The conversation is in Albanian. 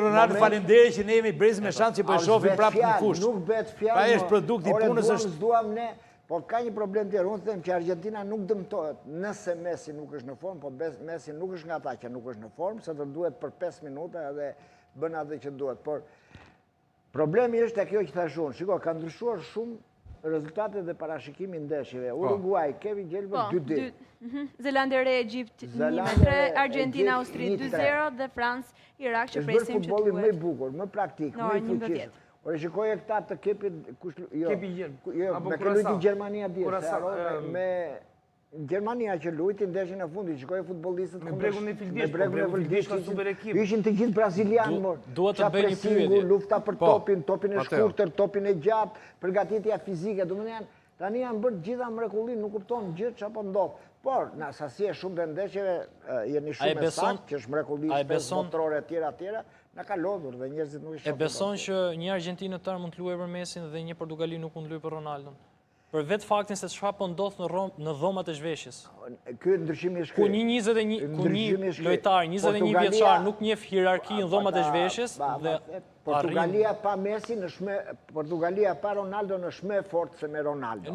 Ronaldo, faleminderit që ne jemi brez me shans që po e shohim prapë në fushë. Nuk bëhet fjalë. Pra është produkti i punës është. Duam ne, por ka një problem tjetër. Unë them që Argentina nuk dëmtohet nëse Messi nuk është në formë, po Messi nuk është nga ata që nuk është në formë, se të duhet për 5 minuta edhe bën atë që duhet. Por problemi është e kjo që thash unë. Shiko, ka ndryshuar shumë rezultatet dhe parashikimi ndeshjeve. Uruguay, kemi gjelbër 2-2. Zelandi Re, Egjipt 1-3, Argentina, Austri 2-0 dhe Francë, Irak që presim që të futbolli më i bukur, më praktik, më i fuqishëm. Ore shikoj këta të kepit me luajti Gjermania dje, me Gjermania që luajti ndeshjen e fundit, shikoj futbollistët me bregun e Fildisht, super ekip. Ishin të gjithë brazilianë, duhet të bëjë një pyetje. Lufta për topin e shkurtër, topin e gjatë, përgatitja fizike, domethënë tani janë bërë gjitha mrekulli, nuk kupton gjë çapo ndodh. Por në sasi e shumë të ndeshjeve jeni shumë saktë, që është mrekulli botërore etj. Na ka lodhur dhe njerëzit nuk i shohin. E beson që një argjentinëtar mund të luajë për Messin dhe një portugali nuk mund të luajë për Ronaldon? Për vetë faktin se çfarë po ndodh në dhomat e zhveshjes. Ky ndryshimi është ku një lojtar 21 vjeçar nuk njeh hierarki në dhomat e zhveshjes dhe Portugalia pa Messi Portugalia pa Ronaldo është më e fortë se me Ronaldo.